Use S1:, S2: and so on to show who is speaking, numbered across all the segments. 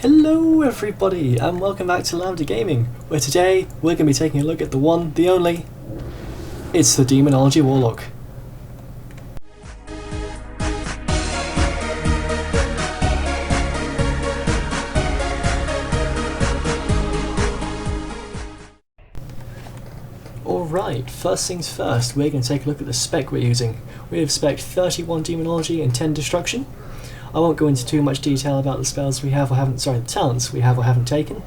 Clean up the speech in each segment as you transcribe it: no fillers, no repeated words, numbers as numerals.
S1: Hello everybody and welcome back to Lambda Gaming, where today we're going to be taking a look at the one, the only, it's the Demonology Warlock. Alright, first things first, we're going to take a look at the spec we're using. We have spec 31 Demonology and 10 Destruction. I won't go into too much detail about the spells we have or haven't, the talents we have or haven't taken.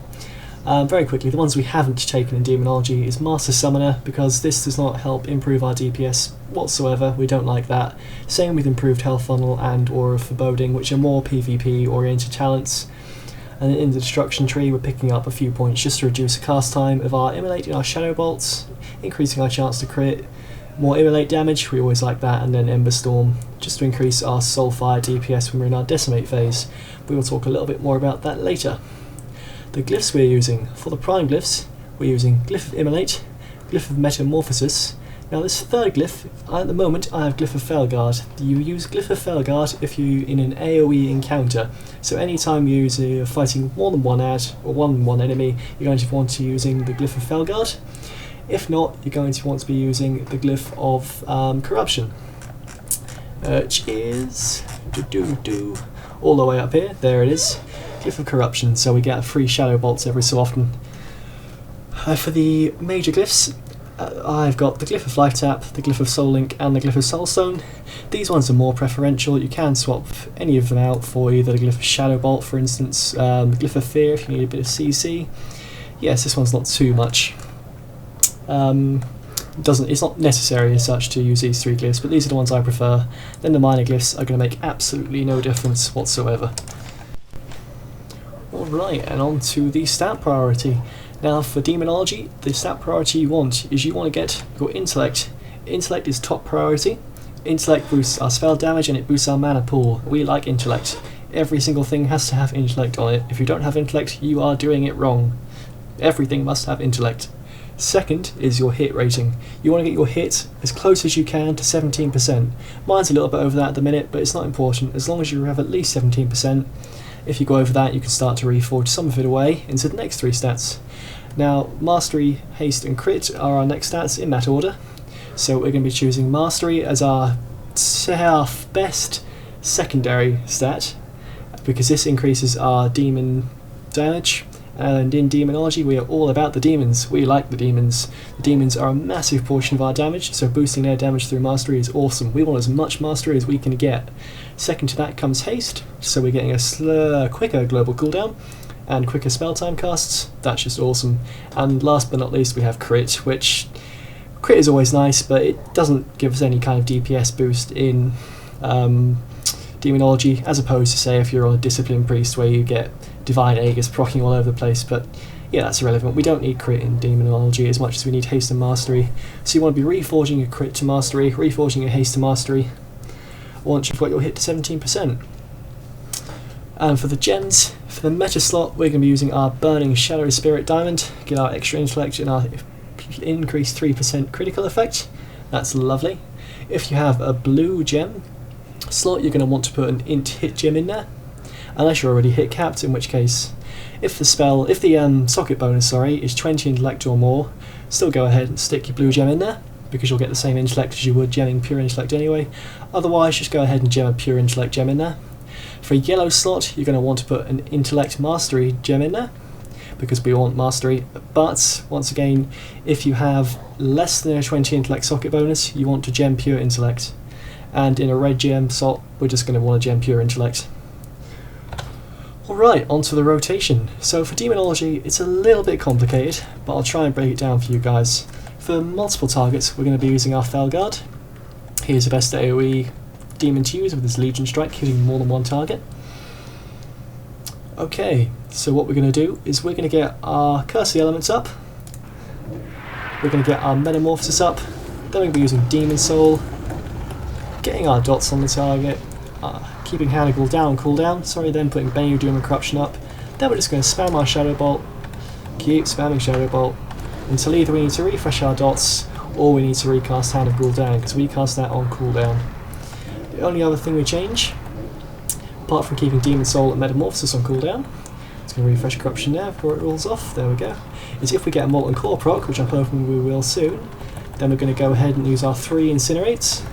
S1: Very quickly, the ones we haven't taken in Demonology is Master Summoner, because this does not help improve our DPS whatsoever, we don't like that. Same with Improved Health Funnel and Aura of Foreboding, which are more PvP oriented talents. And in the Destruction tree we're picking up a few points just to reduce the cast time of our Immolate and our Shadow Bolts, increasing our chance to crit. More Immolate damage, we always like that, and then Ember Storm, just to increase our Soulfire DPS when we're in our Decimate phase. We will talk a little bit more about that later. The glyphs we're using. For the Prime glyphs, we're using Glyph of Immolate, Glyph of Metamorphosis. Now this third glyph, at the moment I have Glyph of Felguard. You use Glyph of Felguard if you're in an AoE encounter. So anytime you're fighting more than one ad, or one enemy, you're going to want to be using the Glyph of Felguard. If not, you're going to want to be using the Glyph of Corruption, which is all the way up here. There it is, Glyph of Corruption. So we get free Shadow Bolts every so often. For the major glyphs, I've got the Glyph of Life Tap, the Glyph of Soul Link, and the Glyph of Soulstone. These ones are more preferential. You can swap any of them out for either the Glyph of Shadow Bolt, for instance, the Glyph of Fear if you need a bit of CC. Yes, this one's not too much. It's not necessary as such to use these three glyphs, but these are the ones I prefer. Then the minor glyphs are going to make absolutely no difference whatsoever. Alright, and on to the stat priority. Now for Demonology, the stat priority you want is you want to get your Intellect. Intellect is top priority. Intellect boosts our spell damage and it boosts our mana pool. We like Intellect. Every single thing has to have Intellect on it. If you don't have Intellect, you are doing it wrong. Everything must have Intellect. Second is your hit rating. You want to get your hit as close as you can to 17%. Mine's a little bit over that at the minute, but it's not important, as long as you have at least 17%. If you go over that, you can start to reforge some of it away into the next three stats. Now, Mastery, Haste and Crit are our next stats in that order. So we're going to be choosing Mastery as our best secondary stat, because this increases our demon damage. And in Demonology, we are all about the demons. We like the demons. The demons are a massive portion of our damage, so boosting their damage through Mastery is awesome. We want as much Mastery as we can get. Second to that comes Haste, so we're getting a quicker global cooldown and quicker spell time casts. That's just awesome. And last but not least, we have Crit, which Crit is always nice, but it doesn't give us any kind of DPS boost in Demonology, as opposed to, say, if you're on a Discipline Priest where you get Divine Aegis proccing all over the place. But yeah, that's irrelevant. We don't need crit in Demonology as much as we need haste and mastery. So you want to be reforging your crit to mastery, reforging your haste to mastery once you've got your hit to 17%. And for the gems, for the meta slot, we're going to be using our Burning Shadow Spirit Diamond, get our extra intellect and our increased 3% critical effect. That's lovely. If you have a blue gem slot, you're going to want to put an int hit gem in there, unless you're already hit capped, in which case if the socket bonus is 20 intellect or more, still go ahead and stick your blue gem in there, because you'll get the same intellect as you would gemming pure intellect anyway. Otherwise, just go ahead and gem a pure intellect gem in there. For a yellow slot, you're going to want to put an intellect mastery gem in there, because we want mastery. But once again, if you have less than a 20 intellect socket bonus, you want to gem pure intellect. And in a red gem slot, we're just going to want to gem pure intellect. Alright, onto the rotation. So for Demonology, it's a little bit complicated, but I'll try and break it down for you guys. For multiple targets, we're going to be using our Felguard. He's the best AoE demon to use with his Legion Strike, hitting more than one target. Okay, so what we're going to do is we're going to get our Curse of the Elements up, we're going to get our Metamorphosis up, then we're going to be using Demon Soul, getting our dots on the target, keeping Hannibal down, cooldown, then putting Bane of Doom and Corruption up. Then we're just going to spam our Shadow Bolt, keep spamming Shadow Bolt, until either we need to refresh our dots, or we need to recast Hand of Gul'dan, because we cast that on cooldown. The only other thing we change, apart from keeping Demon Soul and Metamorphosis on cooldown, It's going to refresh corruption now before it rolls off. There we go. Is if we get a molten core proc, which I'm hoping we will soon, then we're going to go ahead and use our 3 incinerates.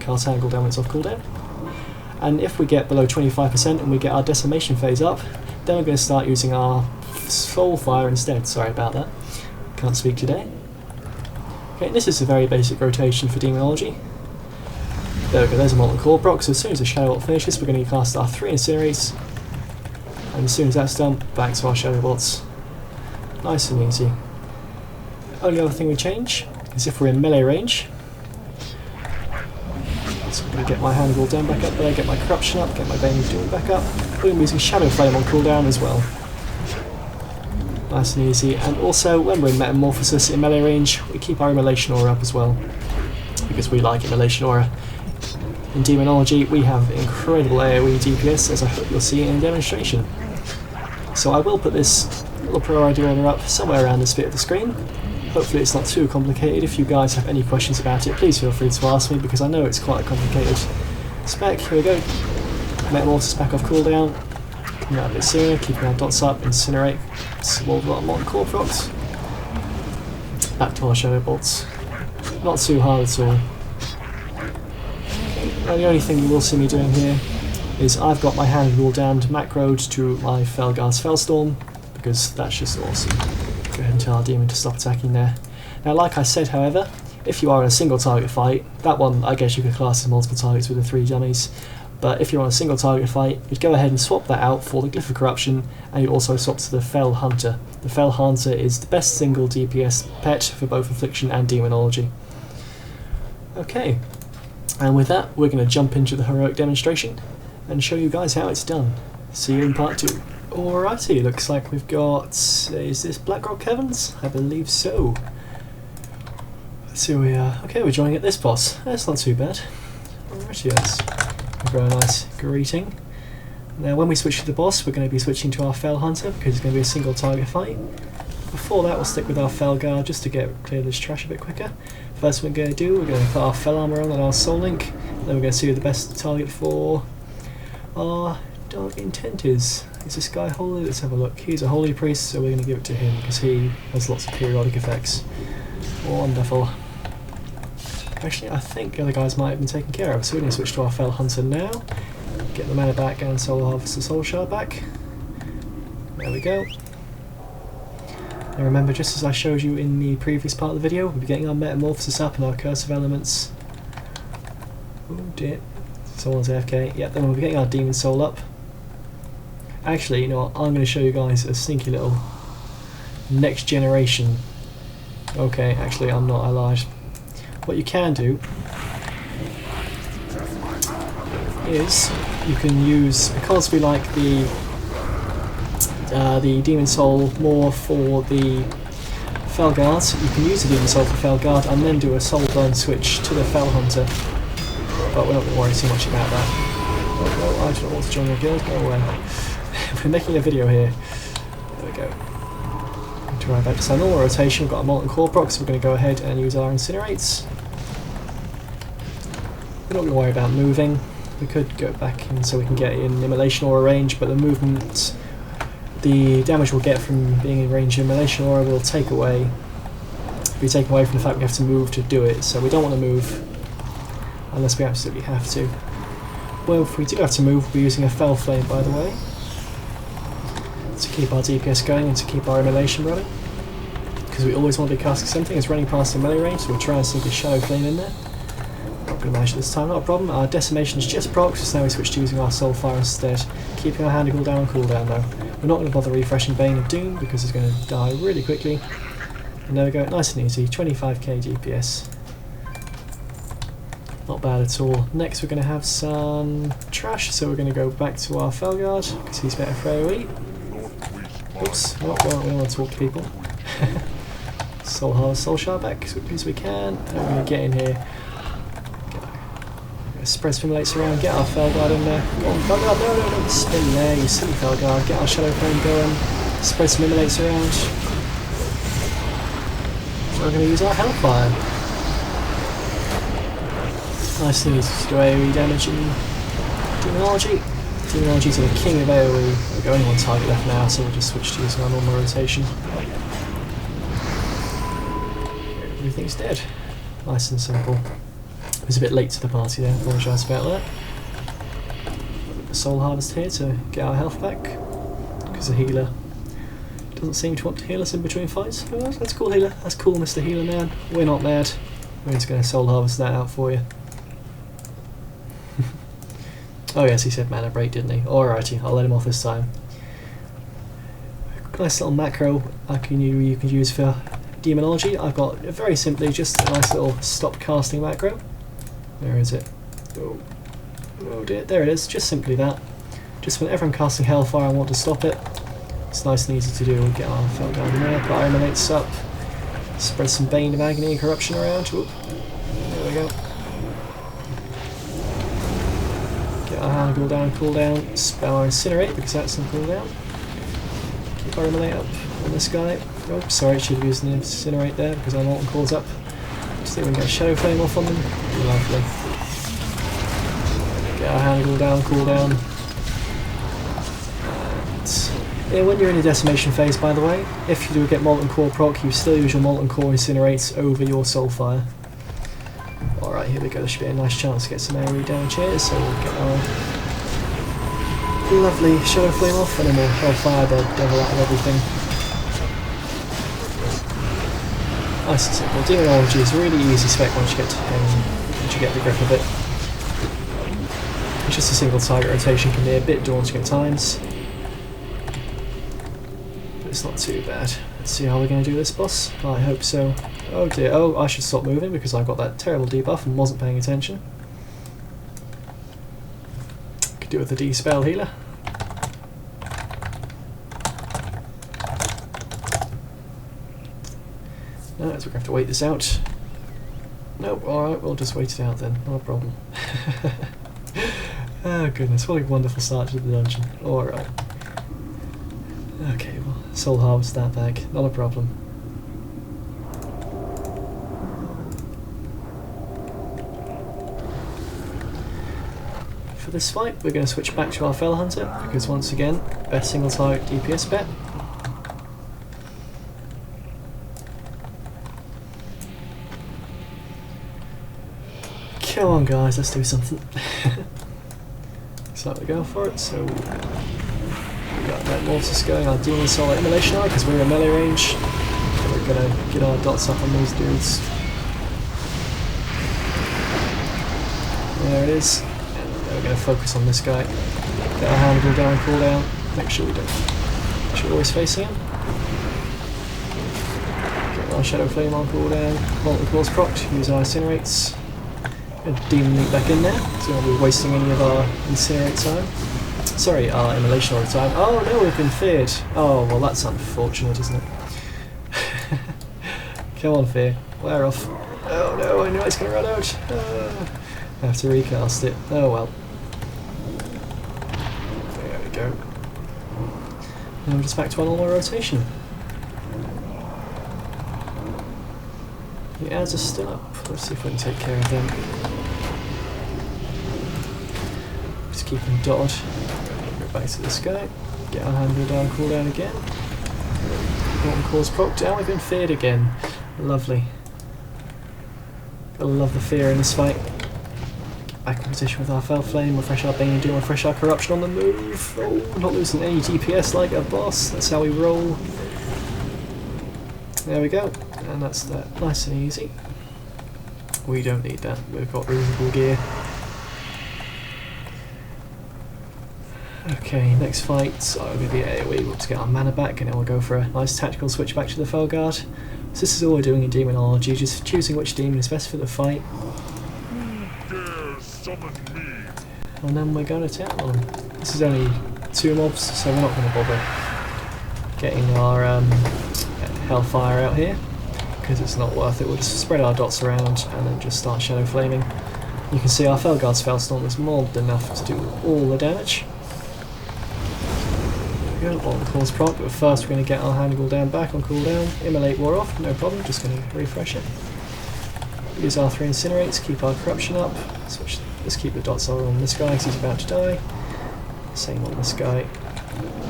S1: Cast angle down when it's off cooldown. And if we get below 25% and we get our decimation phase up, then we're going to start using our soul fire instead. Sorry about that. Can't speak today. Okay, this is a very basic rotation for Demonology. There we go, there's a molten core proc, so as soon as the Shadow Bolt finishes, we're going to cast our 3 incinerates. And as soon as that's done, back to our Shadow Bolts. Nice and easy. The only other thing we change is if we're in melee range. So I'm going to get my handle down back up there, get my corruption up, get my Bane of Doom back up. We're going to be using Shadow Flame on cooldown as well. Nice and easy. And also, when we're in Metamorphosis in melee range, we keep our Immolation Aura up as well. Because we like Immolation Aura. In Demonology, we have incredible AoE DPS, as I hope you'll see in a demonstration. So I will put this little Pro ID order up somewhere around this bit of the screen. Hopefully it's not too complicated. If you guys have any questions about it, please feel free to ask me, because I know it's quite a complicated spec. Here we go. Metamorphosis back off cooldown. Coming out a bit sooner, keeping our dots up, incinerate, small molten core procs. Back to our Shadow Bolts. Not too hard at all. Now the only thing you will see me doing here is I've got my hand rule down macroed to my Felguard's Fellstorm, because that's just awesome. Go ahead and tell our demon to stop attacking there. Now like I said, however, if you are in a single target fight, that one I guess you could class as multiple targets with the 3 dummies, but if you're on a single target fight, you'd go ahead and swap that out for the Glyph of Corruption, and you'd also swap to the Fell Hunter. The Fell Hunter is the best single DPS pet for both Affliction and Demonology. Okay. And with that, we're going to jump into the heroic demonstration and show you guys how it's done. See you in part 2. Alrighty, looks like we've got... is this Blackrock Caverns? I believe so. Let's see where we are. Okay, we're joining at this boss. That's not too bad. Alrighty, let's give her a nice greeting. Now when we switch to the boss, we're going to be switching to our Fell Hunter, because it's going to be a single target fight. Before that, we'll stick with our Felguard just to clear this trash a bit quicker. First we're going to do, we're going to put our Fell Armor on and our Soul Link. Then we're going to see who the best target for our Dark Intent is. Is this guy holy? Let's have a look. He's a holy priest, so we're going to give it to him because he has lots of periodic effects. Wonderful. Actually, I think the other guys might have been taken care of, so we're going to switch to our Fell Hunter now. Get the mana back and Soul Harvest the Soul Shard back. There we go. Now remember, just as I showed you in the previous part of the video, we'll be getting our Metamorphosis up and our Curse of Elements. Oh dear. Someone's AFK. Yep, then we'll be getting our Demon Soul up. Actually, you know what, I'm going to show you guys a sneaky little next generation. Okay, actually I'm not, I lied. What you can do is you can use, because we like the Demon Soul more for the Felguard, you can use the Demon Soul for Felguard and then do a Soul Burn switch to the Fell Hunter. But we're not going to worry too much about that. Oh, I don't want to join your guild, go away. We're making a video here. There we go. To run back to our normal rotation, we've got a Molten Core proc, so we're going to go ahead and use our Incinerates. We're not going to worry about moving. We could go back in so we can get in Immolation Aura range, but the movement, the damage we'll get from being in range of Immolation Aura will be taken away from the fact we have to move to do it, so we don't want to move unless we absolutely have to. Well, if we do have to move, we'll be using a Fell Flame, by the way, to keep our DPS going and to keep our Immolation running, because we always want to be casting something that's running past the melee range, so we'll try and sneak a Shadow Flame in there. Not going to manage this time, not a problem. Our Decimation is just procs, so now we switch to using our Soul Fire instead, keeping our hand cooldown on cooldown though. We're not going to bother refreshing Bane of Doom because it's going to die really quickly. And there we go, nice and easy, 25k DPS. Not bad at all. Next we're going to have some trash, so we're going to go back to our Felguard, because he's better for AoE. Oops, no, we don't want to talk to people. Soul Harvest, Soul Shard back as quickly as we can, and we're going to get in here. Spread Stimulates around, get our Felguard in there. Go on, Felguard, no, don't spin there, you silly Felguard. Get our Shadow Flame going, Spread Stimulates around. So we're going to use our Hellfire. Nice and easy to do AoE damage in Demonology. Demonology's the king of AoE. We've got only one target left now, so we'll just switch to using our normal rotation. Everything's dead. Nice and simple. I was a bit late to the party there, apologise about that. Soul Harvest here to get our health back, because the healer doesn't seem to want to heal us in between fights. Oh, that's cool, healer. That's cool, Mr. Healer Man. We're not mad. We're just going to Soul Harvest that out for you. Oh yes, he said mana break, didn't he? Alrighty, I'll let him off this time. Nice little macro you can use for Demonology. I've got very simply just a nice little stop casting macro. Where is it? Oh dear, there it is. Just simply that. Just whenever I'm casting Hellfire I want to stop it. It's nice and easy to do. We'll get our felt down there, put our emanates up, spread some Bane of Agony and Corruption around. Oop. There we go. Get our Handle down, cooldown, spell our Incinerate because that's on cooldown. Keep our emanate up on this guy. Oh, sorry, I should have used the Incinerate there because our Molten Core's up. See if we can get a Shadow Flame off on them. Lovely. Get our Handle down, cooldown. Yeah, when you're in a decimation phase, by the way, if you do get Molten Core proc, you still use your Molten Core Incinerates over your Soulfire. Alright, here we go. There should be a nice chance to get some AoE damage here, so we'll get our lovely Shadow Flame off, and then we'll Hellfire the devil out of everything. Nice and simple. Demonology is a really easy spec once you get the grip of it. It's just a single target rotation can be a bit daunting at times. It's not too bad. Let's see how we're going to do this, boss. I hope so. Oh dear. Oh, I should stop moving because I got that terrible debuff and wasn't paying attention. Could do with the D-spell healer. No, we're going to have to wait this out. Nope, alright, we'll just wait it out then. No problem. Oh goodness, what a wonderful start to the dungeon. Alright. Okay, well, Soul Harvest that back, not a problem. For this fight, we're going to switch back to our Fell Hunter, because once again, best single target DPS bet. Come on guys, let's do something. So we go for it, so we got that Mortis going, our Demon Soul Immolation Eye, because we're in melee range. And we're going to get our dots up on these dudes. There it is. And we're going to focus on this guy. Get our Handle down, cooldown. Make sure we don't. Make sure we're always facing him. Get our Shadow Flame on cooldown. Molten Core's procced, use our Incinerates. Demon Leap back in there, so we won't be wasting any of our Incinerate time. Sorry, our Immolation Order time. Oh no, we've been feared. Oh, well that's unfortunate, isn't it? Come on, Fear. Wear off. Oh no, I know it's going to run out. I have to recast it. Oh well. There we go. Now we're just back to our normal rotation. The ads are still up. Let's see if we can take care of them. Just keep them dotted. Go back to this guy. Get our Handle down, cooldown again. Molten Core's proc down. We've been feared again. Lovely. Gotta love the fear in this fight. Get back in position with our Fell Flame. Refresh our Bane and do refresh our Corruption on the move. Oh, not losing any DPS like a boss. That's how we roll. There we go. And that's that. Nice and easy. We don't need that. We've got reasonable gear. Okay, next fight. So it'll be the AoE. We'll just get our mana back and then we'll go for a nice tactical switch back to the Felguard. So this is all we're doing in Demonology, just choosing which demon is best for the fight. And then we're going to town on them. This is only 2 mobs, so we're not going to bother getting our Hellfire out here, because it's not worth it. We'll just spread our dots around and then just start Shadow Flaming. You can see our Felguard's Fellstorm is more than enough to do all the damage. There we go, Molten Core's proc, but first we're going to get our Handle down back on cooldown. Immolate wore off, no problem, just going to refresh it. Use our 3 Incinerates, keep our Corruption up. Switch, let's keep the dots on this guy because he's about to die. Same on this guy.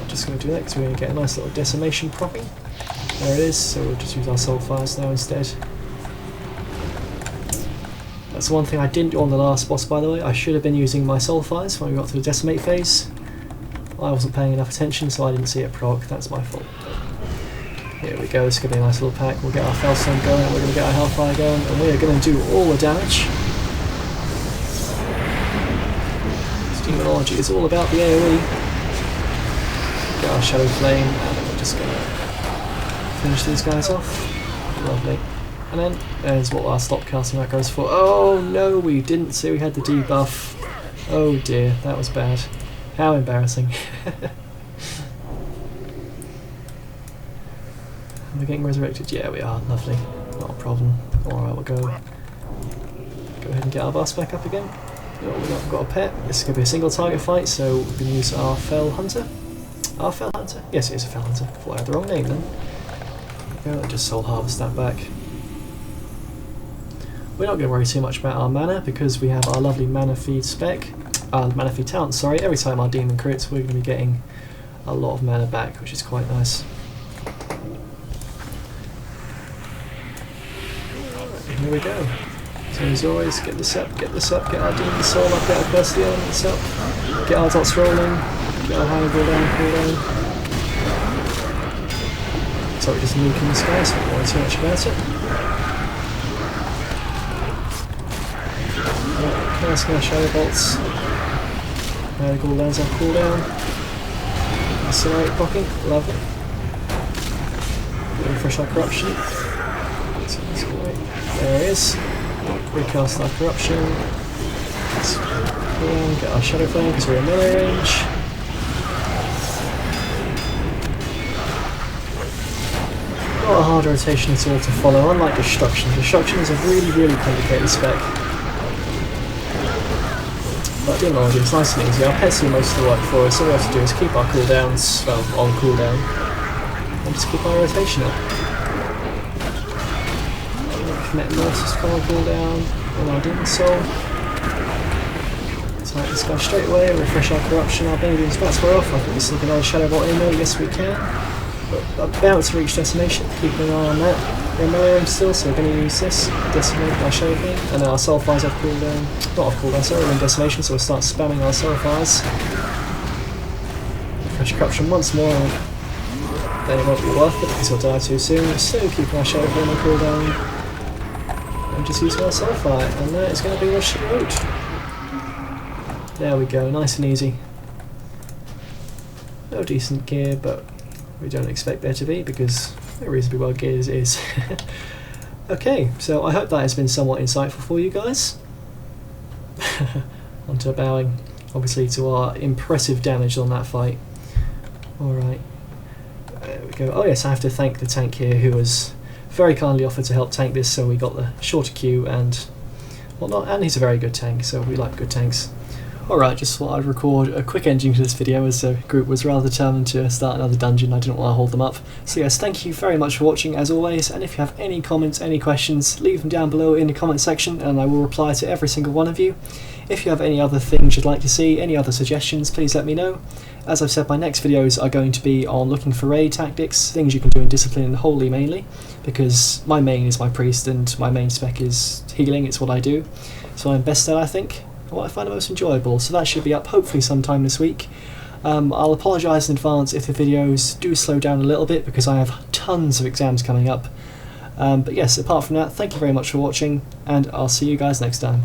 S1: Just going to do that because we're going to get a nice little decimation propping. There it is, so we'll just use our soul fires now instead. That's one thing I didn't do on the last boss, by the way. I should have been using my soul fires when we got to the decimate phase. I wasn't paying enough attention, so I didn't see it proc. That's my fault. Here we go, this is going to be a nice little pack. We'll get our Felstone going, we're going to get our Hellfire going, and we are going to do all the damage. Demonology is all about the AoE. Get our Shadow Flame, and then we're just going to finish these guys off. Lovely. And then there's what our stop casting that goes for. Oh no, we didn't see we had the debuff. Oh dear, that was bad. How embarrassing. We're getting resurrected? Yeah, we are. Lovely. Not a problem. Alright, we'll go ahead and get our boss back up again. Oh, we've not got a pet. This is going to be a single target fight, so we're going to use our Fell Hunter. Our Fell Hunter? Yes, it is a Fell Hunter. I thought I had the wrong name then. There we go, just Soul Harvest that back. We're not going to worry too much about our mana because we have our lovely mana feed spec. Mana feed talent, sorry. Every time our demon crits, we're going to be getting a lot of mana back, which is quite nice. Here we go. So as always, get this up, get our demon soul up, get our curse of the elements up, get our dots rolling, get our Hannibal down, cooldown. Sorry, just nuke in the sky, so don't worry too much about it. Casting our Shadow Bolts. Cooldowns our cooldown. Incinerate proccing, lovely. Refresh our corruption. There it is. Recast our corruption. Get our Shadow Flame because we're in melee range. Not a hard rotation at all to follow, unlike Destruction. Destruction is a really complicated spec. But Demonology is nice and easy. Our pets do most of the work for us. All we have to do is keep our cooldowns, well, on cooldown, and just keep our rotation up. Metamorphosis come on cooldown, and our Demon Soul. Attack this guy straight away, refresh our corruption, our Benedium's bats were off. I think we sneak another Shadow Bolt in there, yes we can. But about to reach decimation, keeping an eye on that. We're in melee range still, so we're going to use this, decimate our Shadow Flame, and then our Soul Fires off cooldown. Not off cooldown, sorry, we're in decimation, so we'll start spamming our Soul Fires. Refresh corruption once more, then it won't be worth it because he'll die too soon. Still keeping our Shadow Flame on cooldown. And just use our Soul Fire, and that is going to be what she wrote. There we go, nice and easy. No decent gear, but we don't expect there to be because they're reasonably well geared as it is. Okay, so I hope that has been somewhat insightful for you guys. Onto bowing, obviously, to our impressive damage on that fight. Alright, there we go. Oh yes, I have to thank the tank here who has very kindly offered to help tank this, so we got the shorter queue and whatnot, and he's a very good tank, so we like good tanks. Alright, just thought I'd record a quick ending to this video as the group was rather determined to start another dungeon. I didn't want to hold them up. So yes, thank you very much for watching as always, and if you have any comments, any questions, leave them down below in the comment section and I will reply to every single one of you. If you have any other things you'd like to see, any other suggestions, please let me know. As I've said, my next videos are going to be on looking for raid tactics, things you can do in Discipline and Holy mainly, because my main is my priest and my main spec is healing, it's what I do. So I'm best at, I think, what I find the most enjoyable, so that should be up hopefully sometime this week. I'll apologise in advance if the videos do slow down a little bit because I have tons of exams coming up. But yes, apart from that, thank you very much for watching and I'll see you guys next time.